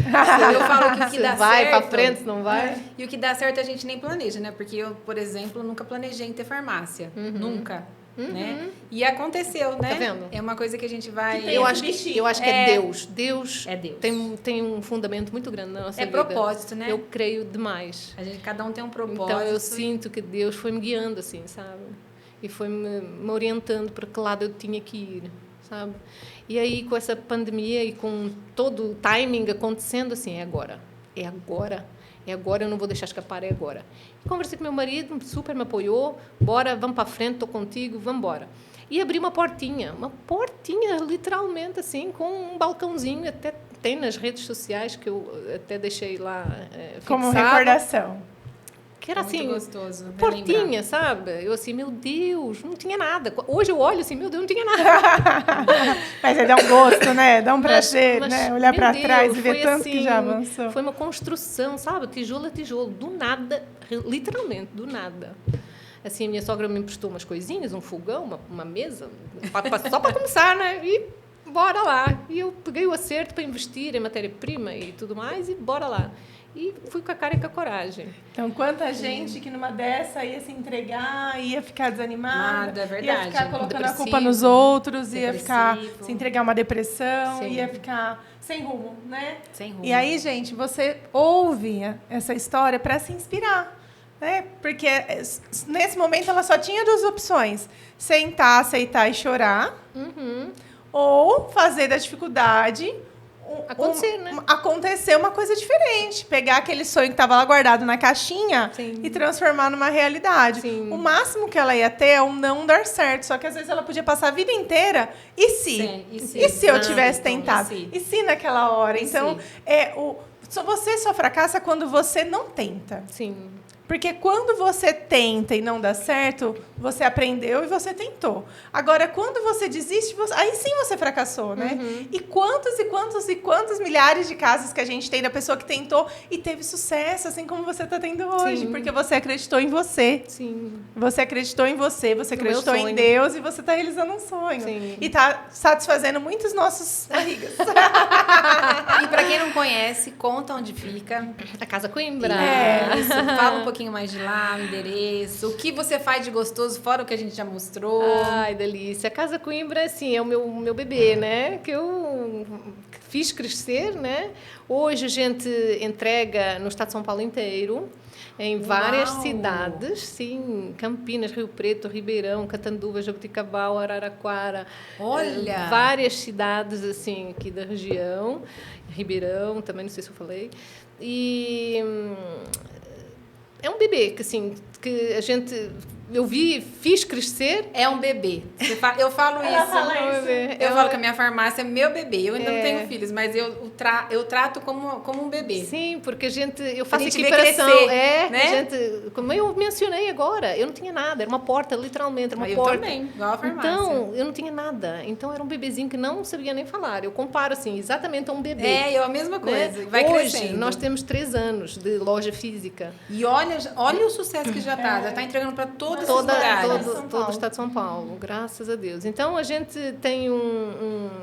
Eu falo que o que se dá vai certo... para frente, se não vai. E o que dá certo a gente nem planeja, né? Porque eu, por exemplo, nunca planejei em ter farmácia. Nunca. Né? E aconteceu, né? Tá vendo? É uma coisa que a gente vai... Que tem Eu esse acho bichinho. que é Deus. Deus É Deus. tem um fundamento muito grande na nossa É vida. propósito, né? Eu creio demais. Cada um tem um propósito. Então, eu sinto que Deus foi me guiando, assim, sabe? E foi me orientando para que lado eu tinha que ir, sabe? E aí, com essa pandemia e com todo o timing acontecendo, assim, é agora. É agora. É agora, eu não vou deixar escapar, é agora. E conversei com meu marido, super me apoiou. Bora, vamos para frente, estou contigo, vamos embora. E abri uma portinha, literalmente, assim, com um balcãozinho, até tem nas redes sociais, que eu até deixei lá Como fixado. recordação. Que era muito assim, gostoso portinha, relembrar. sabe? Eu assim, meu Deus, não tinha nada. Hoje eu olho assim, meu Deus, não tinha nada. Mas aí dá um gosto, né? Dá um prazer, Mas, né? Olhar meu pra Deus, trás e ver foi tanto assim, que já avançou. Foi uma construção, sabe? Tijolo a tijolo, do nada, literalmente, do nada. Assim, a minha sogra me emprestou umas coisinhas, um fogão, uma mesa, só para começar, né? E bora lá. E eu peguei o acerto para investir em matéria-prima e tudo mais, e bora lá. E fui com a cara e com a coragem. Então, quanta gente que numa dessa ia se entregar, ia ficar desanimada, Nada, é ia verdade. ficar colocando a Depressivo, culpa nos outros, ia depressivo. ficar se entregar a uma depressão, Sim. ia ficar sem rumo, né? Sem rumo. E aí, gente, você ouve essa história para se inspirar, né? Porque nesse momento ela só tinha duas opções: sentar, aceitar e chorar, ou fazer da dificuldade acontecer uma coisa diferente. Pegar aquele sonho que estava lá guardado na caixinha Sim. e transformar numa realidade. Sim. O máximo que ela ia ter é um não dar certo. Só que às vezes ela podia passar a vida inteira. E se? Sim, e se? E se eu Ah, tivesse então, tentado? e se? E se naquela hora? E Então, se? você só fracassa quando você não tenta. Sim. Porque quando você tenta e não dá certo, você aprendeu e você tentou. Agora, quando você desiste, aí sim você fracassou, né? E quantos milhares de casos que a gente tem da pessoa que tentou e teve sucesso, assim como você está tendo hoje. Sim. Porque você acreditou em você. Sim. Você acreditou em você, você No meu acreditou em sonho. Deus e você está realizando um sonho. Sim. E está satisfazendo muitos nossos barrigas. E para quem não conhece, conta onde fica. A Casa Coimbra. Isso, fala um pouquinho mais de lá, o endereço, o que você faz de gostoso, fora o que a gente já mostrou. Ai, delícia. A Casa Coimbra, assim, é o meu bebê, né? Que eu fiz crescer, né? Hoje a gente entrega no estado de São Paulo inteiro, em várias Uau! cidades, sim, Campinas, Rio Preto, Ribeirão, Catanduva, Jabuticabal, Araraquara. Olha! Várias cidades, assim, aqui da região. Ribeirão, também, não sei se eu falei. E é um bebê que, assim, que a gente eu fiz crescer. É um bebê. Eu falo isso. Eu falo que a minha farmácia é meu bebê. Eu ainda não tenho filhos, mas eu trato como um bebê. Sim, porque eu faço gente equiparação. vê crescer, né? Como eu mencionei agora, eu não tinha nada. Era uma porta, literalmente, era uma Eu porta. também, igual a farmácia. Então, eu não tinha nada. Então, era um bebezinho que não sabia nem falar. Eu comparo, assim, exatamente a um bebê. É, a mesma coisa. Né? Vai Hoje, crescendo. nós temos 3 anos de loja física. E olha o sucesso que já está. Já está entregando para todos esses lugares. Todo o estado de São Paulo, graças a Deus. Então, a gente tem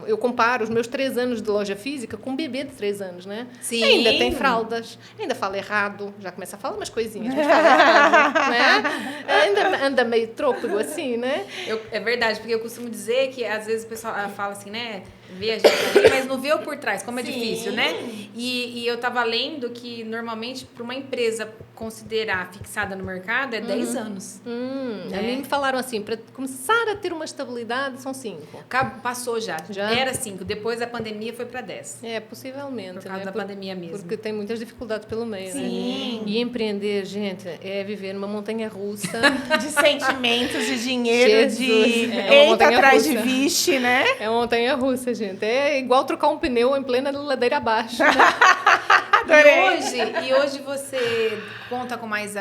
eu comparo os meus 3 anos de loja física com um bebê de 3 anos, né? Sim. Ainda tem fraldas, ainda fala errado, já começa a falar umas coisinhas, mas fala errado, né? Ainda anda meio trôpego assim, né? É verdade, porque eu costumo dizer que às vezes o pessoal fala assim, né? Vê a gente ali, mas não vê o por trás, como é difícil, né? E eu estava lendo que normalmente para uma empresa considerar fixada no mercado é 10 anos. A mim me falaram assim, para começar a ter uma estabilidade são 5. Passou já. Era 5. Depois da pandemia foi para 10. Possivelmente. Por causa da pandemia mesmo. Porque tem muitas dificuldades pelo meio. Sim. Né? E empreender, gente, é viver numa montanha russa. De sentimentos, de dinheiro, Jesus, de é uma eita montanha atrás russa. de vixe, né? É uma montanha russa, gente. É igual trocar um pneu em plena ladeira abaixo. Né? E hoje você conta com mais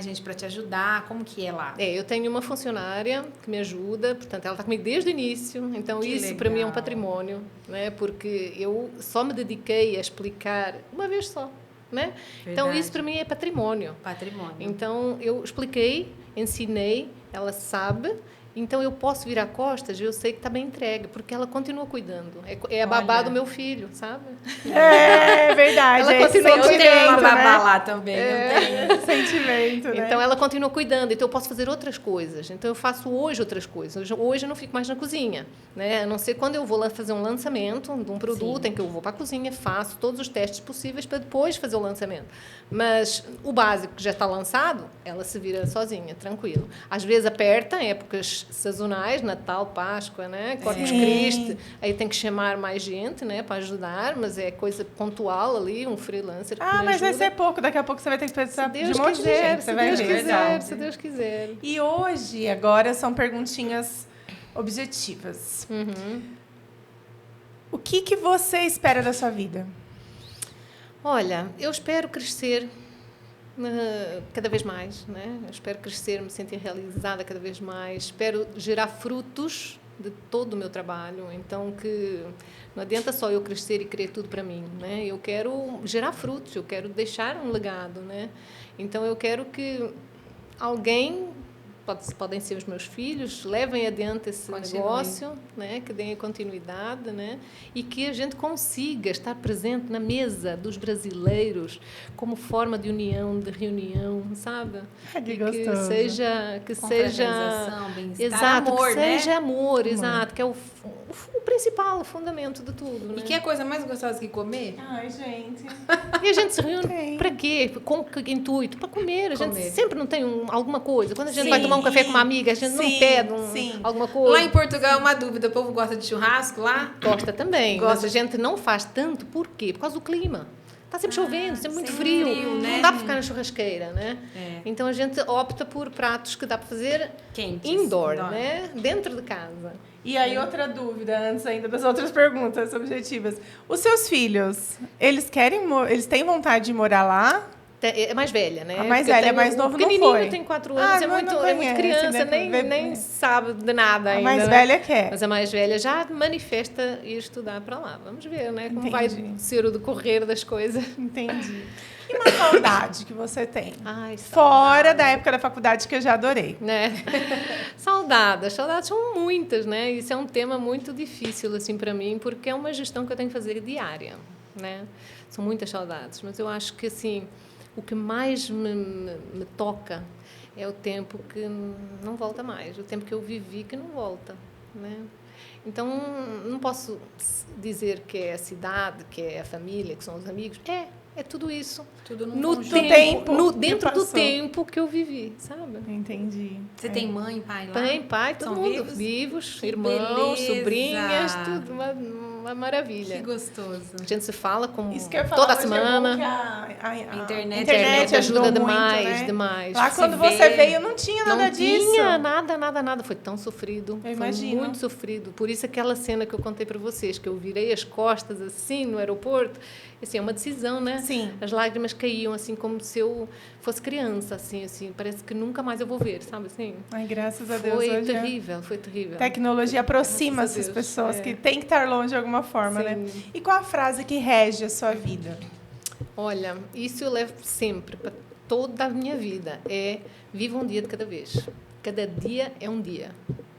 gente para te ajudar? Como que é lá? Eu tenho uma funcionária que me ajuda, portanto, ela está comigo desde o início, então Que isso legal. para mim é um patrimônio, né? Porque eu só me dediquei a explicar uma vez só. Né? Então, Verdade. isso para mim é patrimônio. Patrimônio. Então, eu expliquei, ensinei, ela sabe. Então, eu posso virar costas e eu sei que está bem entregue, porque ela continua cuidando. É a babá Olha. do meu filho, sabe? É verdade. Ela é esse continua Eu tenho uma sentimento, babá né? lá também. Eu tenho. Sentimento, né? Então, ela continua cuidando. Então, eu posso fazer outras coisas. Então, eu faço hoje outras coisas. Hoje, eu não fico mais na cozinha. Né? A não ser quando eu vou lá fazer um lançamento de um produto, Sim. em que eu vou para a cozinha, faço todos os testes possíveis para depois fazer o lançamento. Mas o básico que já está lançado, ela se vira sozinha, tranquilo. Às vezes, aperta em épocas sazonais, Natal, Páscoa, né? Corpus Christi. Aí tem que chamar mais gente, né, para ajudar, mas é coisa pontual ali, um freelancer que me mas vai ajuda. ser pouco. Daqui a pouco você vai ter que precisar Se Deus de um monte quiser, de gente. Você se vai Deus ver. quiser, Verdade. se Deus quiser. E hoje, agora, são perguntinhas objetivas. O que você espera da sua vida? Olha, eu espero crescer cada vez mais, né? Eu espero crescer, me sentir realizada cada vez mais. Espero gerar frutos de todo o meu trabalho. Então, que não adianta só eu crescer e querer tudo para mim, né? Eu quero gerar frutos, eu quero deixar um legado, né? Então, eu quero que alguém, podem ser os meus filhos, levem adiante esse negócio, né? Que deem continuidade, né? E que a gente consiga estar presente na mesa dos brasileiros como forma de união, de reunião, sabe? Que E gostoso. que seja bem-estar, exato, amor, que né? seja amor, exato, que é o principal, o fundamento de tudo, né? E que é a coisa mais gostosa que comer? Ai, gente. E a gente se reúne Tem. para quê? Com que intuito? Para comer. A gente Comer. sempre não tem alguma coisa. Quando a gente Sim. vai tomar um café com uma amiga, a gente não Sim, pede sim. alguma coisa. Lá em Portugal, uma dúvida. O povo gosta de churrasco lá? Gosta também, Gosta. mas a gente não faz tanto. Por quê? Por causa do clima. Está sempre chovendo, sempre muito sempre frio. frio, né? Não dá para ficar na churrasqueira, né? É. Então, a gente opta por pratos que dá para fazer Quentes. indoor, Indoor. né? Dentro de casa. E aí, outra dúvida, antes ainda das outras perguntas objetivas. Os seus filhos, eles têm vontade de morar lá? É mais velha, né? A mais Porque eu velha, tenho- mais novo o não pequenininho foi. tem 4 anos, Ah, é não muito conhece, criança, né? nem sabe de nada A ainda. mais né? velha quer. Mas a mais velha já manifesta ir estudar para lá. Vamos ver, né? Como vai Entendi. ser o decorrer das coisas. Entendi. E uma saudade que você tem? Ai, Fora da época da faculdade, que eu já adorei. né? Saudades são muitas, né? Isso é um tema muito difícil assim para mim, porque é uma gestão que eu tenho que fazer diária, né? São muitas saudades, mas eu acho que assim, o que mais me toca é o tempo que não volta mais, o tempo que eu vivi que não volta, né? Então, não posso dizer que é a cidade, que é a família, que são os amigos. É tudo isso. Tudo num No conjunto. tempo que dentro do passou. tempo que eu vivi, sabe? Entendi. Você tem mãe, pai lá? Pai, todo São mundo vivos? vivos, Que irmãos, beleza! sobrinhas, tudo. uma maravilha. Que gostoso. A gente se fala com Isso que eu ia falar, toda hoje semana. É bom que a internet ajudou ajuda muito, demais, né? demais. Lá Se quando vê, você veio não tinha nada Não disso. tinha nada. Foi tão sofrido. Eu Foi imagino. muito sofrido. Por isso aquela cena que eu contei para vocês, que eu virei as costas assim no aeroporto, assim, é uma decisão, né? Sim. As lágrimas caíam assim como se eu fosse criança, assim, parece que nunca mais eu vou ver, sabe assim? Ai, graças a Deus. Foi hoje terrível, foi terrível. A tecnologia aproxima Graças a essas Deus, pessoas é. que têm que estar longe de alguma forma, Sim. né? E qual a frase que rege a sua vida? Olha, isso eu levo sempre para toda a minha vida, é viva um dia de cada vez. Cada dia é um dia,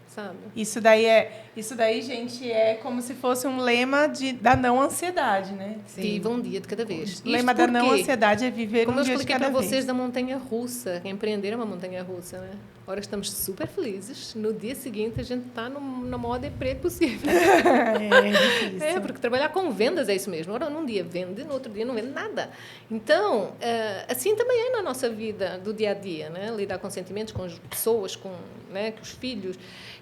sabe? Isso daí, gente, é como se fosse um lema da não ansiedade, né? Viva um dia de cada vez. O lema Isto da por não quê? ansiedade é viver Como um eu dia de expliquei cada para vez. vocês da montanha-russa, empreender é uma montanha-russa, né? Ora, estamos super felizes, no dia seguinte a gente está na maior deprê possível. É difícil. É, porque trabalhar com vendas é isso mesmo. Ora, num dia vende, no outro dia não vende nada. Então, assim também é na nossa vida do dia a dia, né? Lidar com sentimentos, com as pessoas, com os filhos.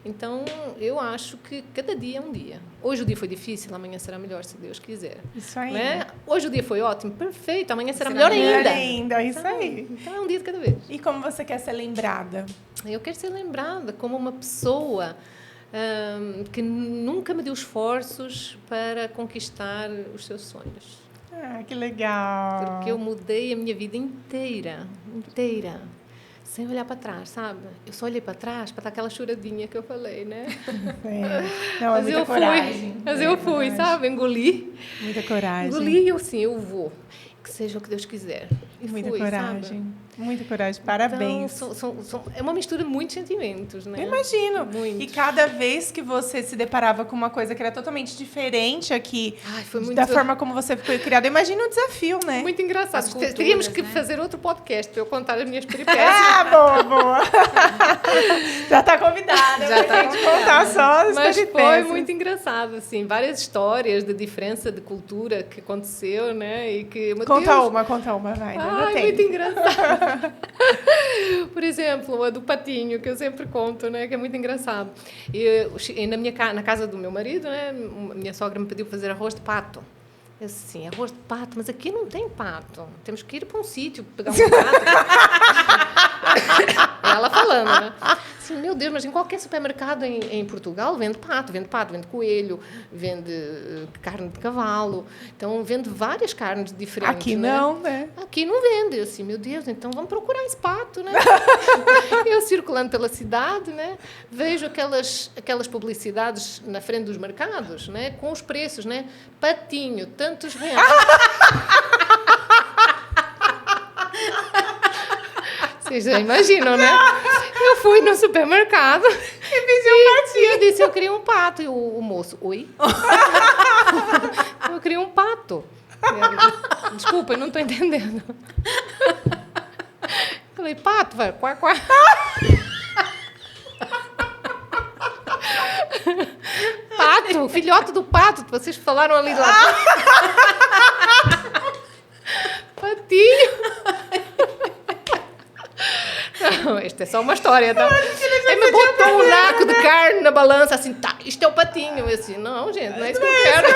Então, eu acho que cada dia é um dia. Hoje o dia foi difícil, amanhã será melhor, se Deus quiser. Isso aí. Né? Hoje o dia foi ótimo, perfeito, amanhã será Será melhor melhor ainda. Isso aí. Então, é um dia de cada vez. E como você quer ser lembrada? Eu quero ser lembrada como uma pessoa que nunca mediu esforços para conquistar os seus sonhos. Ah, que legal. Porque eu mudei a minha vida inteira, sem olhar para trás, sabe? Eu só olhei para trás para dar aquela choradinha que eu falei, né? É. Não, é muita coragem. Mas eu fui, sabe? Engoli. Muita coragem. Engoli e eu sim, eu vou. Que seja o que Deus quiser. E Muita fui, coragem. sabe? Muita coragem. Parabéns. Então, é uma mistura de muitos sentimentos, né? Eu imagino. Muitos. E cada vez que você se deparava com uma coisa que era totalmente diferente aqui, Ai, foi muito... da forma como você foi criada, imagina o desafio, né? Muito engraçado. As culturas, Teríamos que né? fazer outro podcast para eu contar as minhas peripécias. Ah, boa. Já está convidada. Já tá Vamos contar só as Mas foi peripécias. muito engraçado, assim. Várias histórias de diferença de cultura que aconteceu, né? E que, meu Conta Deus, uma, vai. Ainda Ai, tem. muito engraçado. Por exemplo, a do patinho, que eu sempre conto, né? Que é muito engraçado. E na casa do meu marido, né? A minha sogra me pediu para fazer arroz de pato. Eu disse assim, arroz de pato, mas aqui não tem pato. Temos que ir para um sítio, pegar um pato. Ela falando, né? Assim, meu Deus, mas em qualquer supermercado em Portugal vende pato, vende coelho, vende carne de cavalo. Então, vende várias carnes diferentes. Aqui não, né? Aqui não vende. Eu assim, meu Deus, então vamos procurar esse pato, né? Eu circulando pela cidade, né? Vejo aquelas publicidades na frente dos mercados, né? Com os preços, né? Patinho, tantos reais. Vocês já imaginam, né? Eu fui no supermercado e pedi um patinho. E eu disse, eu queria um pato. E o moço, oi? Eu queria um pato. Desculpa, eu não estou entendendo. Falei, pato, vai, quá, quá. Pato, filhote do pato, vocês falaram ali lá. Patinho. Não, esta é só uma história, tá? Ele me botou um naco de carne na balança, assim, tá, isto é o patinho. Eu assim, não, gente, não é isso que eu quero.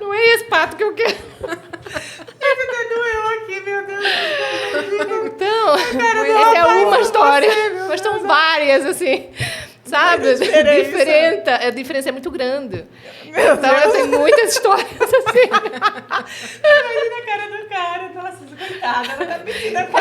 Não é esse pato que eu quero. Doeu aqui, meu Deus. Então, essa é uma história, mas são várias, assim, sabe? Diferente, a diferença é muito grande. Então, eu tenho muitas histórias, assim. Imagina a cara do cara. Nossa, coitada, ela tá pedindo aqui.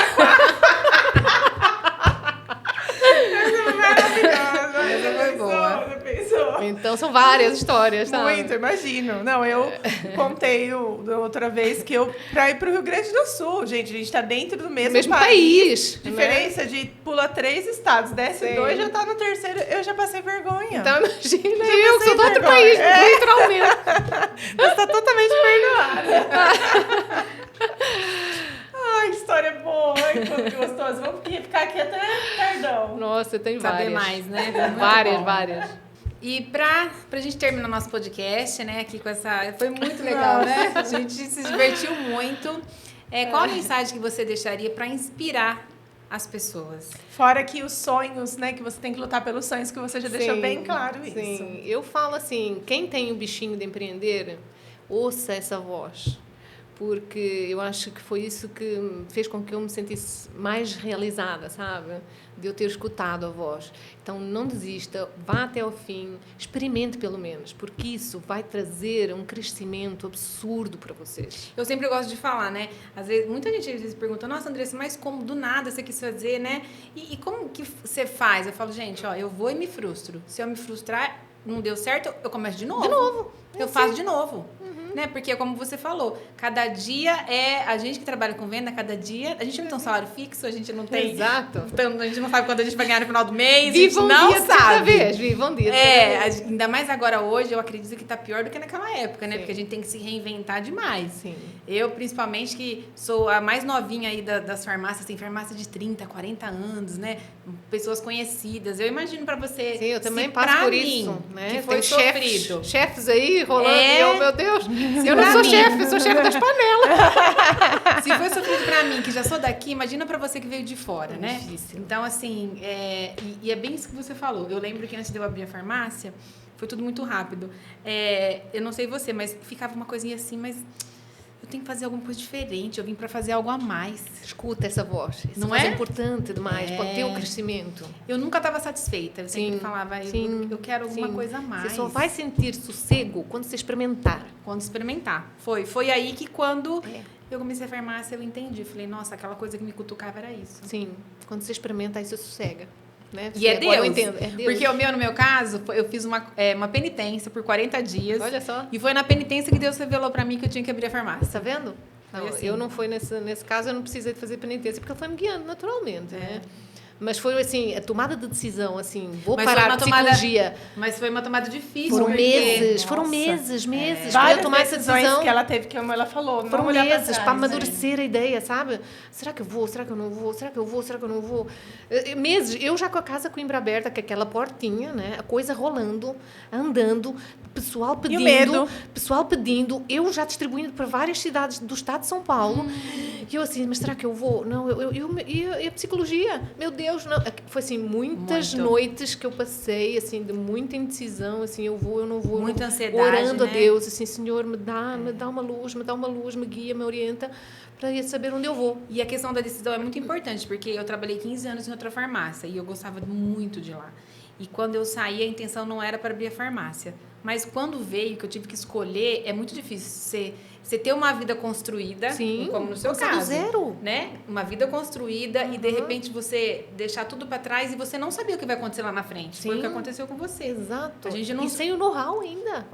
Maravilhosa. Essa foi boa. Já pensou? Então, são várias histórias, sabe? Muito, imagino. Não, eu contei da outra vez que pra ir pro Rio Grande do Sul, gente, a gente tá dentro do mesmo país. Diferença de pula 3 estados, desce Sim. 2, já tá no terceiro. Eu já passei vergonha. Então, imagina, Já eu que sou de outro vergonha. país, literalmente. Você tá totalmente perdoada. Ai, que história boa, hein? Que gostoso. Vamos ficar aqui até tardão. Nossa, tem Saber várias. mais, né? Muito Várias, bom. várias. E pra gente terminar nosso podcast, né, aqui com essa... Foi muito legal, né? A gente se divertiu muito. Qual a mensagem que você deixaria para inspirar as pessoas. Fora que os sonhos, né? Que você tem que lutar pelos sonhos, que você já deixou bem claro isso. Sim, eu falo assim, quem tem o bichinho de empreender, ouça essa voz. Porque eu acho que foi isso que fez com que eu me sentisse mais realizada, sabe? De eu ter escutado a voz. Então, não desista, vá até ao fim, experimente pelo menos, porque isso vai trazer um crescimento absurdo para vocês. Eu sempre gosto de falar, né? Às vezes, muita gente às vezes pergunta, nossa, Andressa, mas como do nada você quis fazer, né? E como que você faz? Eu falo, gente, ó, eu vou e me frustro. Se eu me frustrar, não deu certo, eu começo de novo. De novo. Eu faço de novo. Né? Porque, como você falou, cada dia a gente que trabalha com venda, cada dia, a gente não tem um salário fixo, a gente não tem. Exato. Então, a gente não sabe quanto a gente vai ganhar no final do mês, Viva a um gente não dia de cada sabe. vez, viva um dia de cada vez. Ainda mais agora hoje, eu acredito que tá pior do que naquela época, né? Sim. Porque a gente tem que se reinventar demais. Sim. Eu, principalmente, que sou a mais novinha aí das farmácias, tem farmácia de 30, 40 anos, né? Pessoas conhecidas. Eu imagino para você. Sim, eu também se passo pra por mim, isso, né? Que foi Tem sofrido. chefes aí rolando, É. e eu, meu Deus, eu não sou chefe, eu sou chefe das panelas. Se foi sofrido pra mim, que já sou daqui, imagina pra você que veio de fora, né? Difícil. Então, assim, e é bem isso que você falou. Eu lembro que antes de eu abrir a farmácia, foi tudo muito rápido. Eu não sei você, mas ficava uma coisinha assim, mas eu tenho que fazer alguma coisa diferente, eu vim pra fazer algo a mais. Escuta essa voz. Essa Não voz é? é importante demais, pode ter um crescimento. Eu nunca estava satisfeita, eu sempre Sim, falava, sim, eu quero alguma sim. coisa a mais. Você só vai sentir sossego quando você experimentar. Quando experimentar. Foi aí que quando É. eu comecei a farmácia, eu entendi. Falei, nossa, aquela coisa que me cutucava era isso. Sim, quando você experimenta, aí você sossega. Né? E é Agora eu Deus. entendo, é Deus. Porque no meu caso, eu fiz uma penitência por 40 dias. Olha só. E foi na penitência que Deus revelou pra mim que eu tinha que abrir a farmácia. Tá vendo? Não, Foi assim. eu não fui nesse caso, eu não precisei de fazer penitência, porque ele foi me guiando naturalmente, né? Mas foi assim, a tomada de decisão, assim, vou Mas parar foi a uma tomada- psicologia. Mas foi uma tomada difícil. Foram porque- meses, Nossa. foram meses para eu Várias tomar essa decisões decisão. que ela teve, que como ela falou, não Foram olhar pra meses trás, para né? amadurecer a ideia, sabe? Será que eu vou? Será que eu não vou? Será que eu vou? Será que eu não vou? Meses. Eu já com a casa Coimbra aberta, com aquela portinha, né? A coisa rolando, andando, pessoal pedindo. medo? Pessoal pedindo. Eu já distribuindo para várias cidades do estado de São Paulo. E eu assim, mas será que eu vou? Não, e a psicologia? Meu Deus, não. Foi assim, muitas Muito. noites que eu passei, assim, de muita indecisão, assim, eu vou, eu não vou. Muita eu não- ansiedade, orando né? a Deus, assim, Senhor, me dá uma luz, me guia, me orienta, para eu saber onde eu vou. E a questão da decisão é muito importante, porque eu trabalhei 15 anos em outra farmácia e eu gostava muito de lá. E quando eu saí, a intenção não era para abrir a farmácia. Mas quando veio, que eu tive que escolher, é muito difícil você ter uma vida construída, Sim, como no seu começar do caso. zero. Né? Uma vida construída e, de repente, você deixar tudo para trás e você não sabia o que vai acontecer lá na frente. Foi o Sim. que aconteceu com você. Exato. A gente não- E sem o know-how ainda.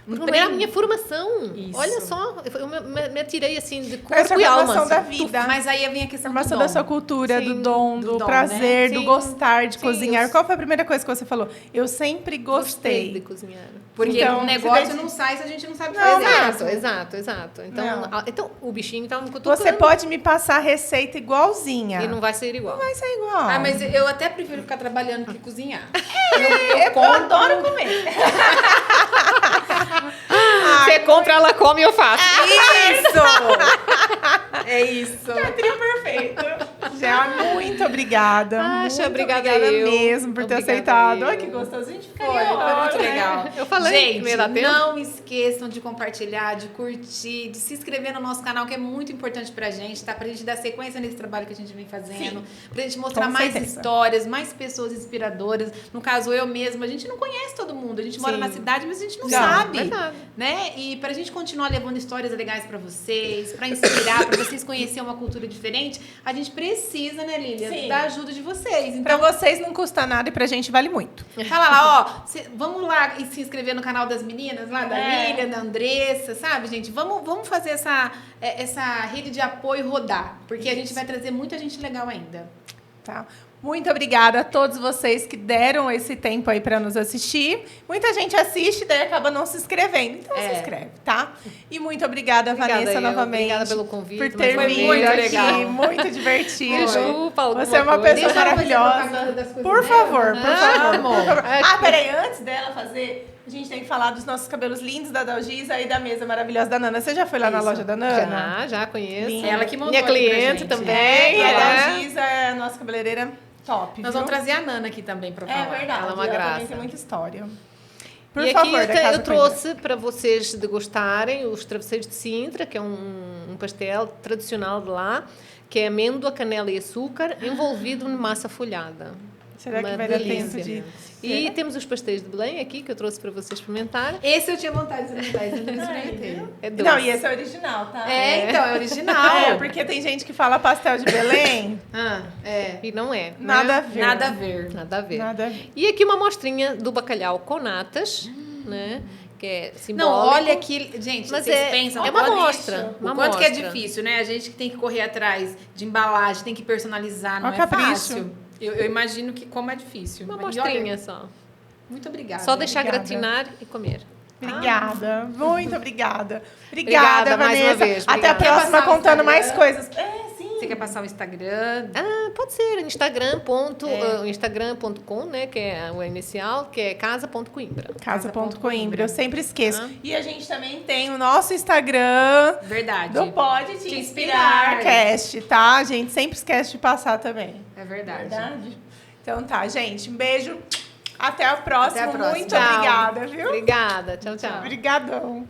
Não Porque não era a tem- minha formação. Isso. Olha só, eu me atirei assim de Essa corpo e alma. formação da assim. vida. Mas aí vem a questão do Formação dom. da sua cultura, Sim, do dom, do do dom, prazer, né? do Sim. gostar de Sim, cozinhar. eu- Qual foi a primeira coisa que você falou? Eu sempre Gostei de gostei. cozinhar. Porque Então, um negócio se não sai se a gente não sabe Não, fazer. Exato. Então, Não. então o bichinho estava me cutucando. Você pode me passar a receita igualzinha. E não vai ser igual. vai ser igual. Ah, mas eu até prefiro ficar trabalhando que cozinhar. eu adoro comer. Você compra, ela come e eu faço. Isso! É isso. Trio perfeito. Já, muito obrigada. Acha, muito obrigada obrigada eu. mesmo por ter Obrigada aceitado. eu. Olha que gostosinho de ficar. Foi muito legal. Eu falei que Gente, não ia dar tempo. não esqueçam de compartilhar, de curtir, de se inscrever no nosso canal, que é muito importante pra gente, tá? Pra gente dar sequência nesse trabalho que a gente vem fazendo, pra gente mostrar Com mais certeza. histórias, mais pessoas inspiradoras. No caso, eu mesma, a gente não conhece todo mundo, a gente mora Sim. na cidade, mas a gente não Não, sabe. verdade. Né? E pra gente continuar levando histórias legais pra vocês, pra inspirar, pra vocês conhecerem uma cultura diferente, a gente precisa, né, Lília, Sim. da ajuda de vocês. Pra Então, vocês não custa nada e pra gente vale muito. fala lá, ó, vamos lá e se inscrever no canal das meninas, lá da É. Lília, da Andressa, sabe, gente? Vamos fazer essa rede de apoio rodar, porque a gente vai trazer muita gente legal ainda. Tá? Muito obrigada a todos vocês que deram esse tempo aí para nos assistir. Muita gente assiste, daí acaba não se inscrevendo. Então se inscreve, tá? E muito obrigada, Vanessa, novamente. Obrigada pelo convite. Por ter mais uma vindo vez. aqui. legal. Muito divertido. Desculpa, alguma Você é uma coisa. pessoa maravilhosa. Por favor, por favor, por favor. Ah, peraí, antes dela fazer... A gente tem que falar dos nossos cabelos lindos da Dalgisa e da mesa maravilhosa da Nana. Você já foi lá na loja da Nana? Já conheço. Linda. Ela que montou Minha aqui pra cliente gente. também. E a é. Dalgisa é a nossa cabeleireira top. Nós vamos trazer a Nana aqui também pra falar. É verdade. Ela é uma também graça. tem muita história. Por E favor, aqui da Casa eu trouxe para vocês degustarem os travesseiros de Sintra, que é um pastel tradicional de lá, que é amêndoa, canela e açúcar, envolvido em massa folhada. Será que Uma vai dar delícia. tempo de... E temos os pastéis de Belém aqui, que eu trouxe para vocês experimentarem. Esse eu tinha vontade de experimentar, esse eu não experimentei. É doce. Não, e esse é original, tá? Então, é original. É, porque tem gente que fala pastel de Belém, E não é. nada a né? ver. Nada a ver. Nada a ver. Nada a ver. E aqui uma amostrinha do bacalhau com natas, né? Que é Não, simbólico. olha que... Gente, Mas vocês é pensam... uma quanto- amostra. O quanto que é difícil, né? A gente que tem que correr atrás de embalagem, tem que personalizar, não Ó, é capricho. fácil. Eu imagino que como é difícil. Uma Mas, amostrinha olha, só. muito obrigada. Só deixar Obrigada. gratinar e comer. Obrigada. Muito obrigada. Obrigada mais Vanessa. uma vez, Até a obrigada. próxima Quer passar o contando mais Instagram? coisas. É, sim. Você quer passar o Instagram? Pode ser. Instagram.com, né? Que é o inicial, que é casa.coimbra. Casa.coimbra, eu sempre esqueço. Ah. E a gente também tem o nosso Instagram Verdade. do Pode Te Te Inspirar Inspirar. Cast, tá? A gente sempre esquece de passar também. É verdade. Verdade? Então tá, gente. Um beijo. Até a próxima. Até a próxima. Muito Tchau. obrigada, viu? Obrigada. Tchau, tchau. Obrigadão.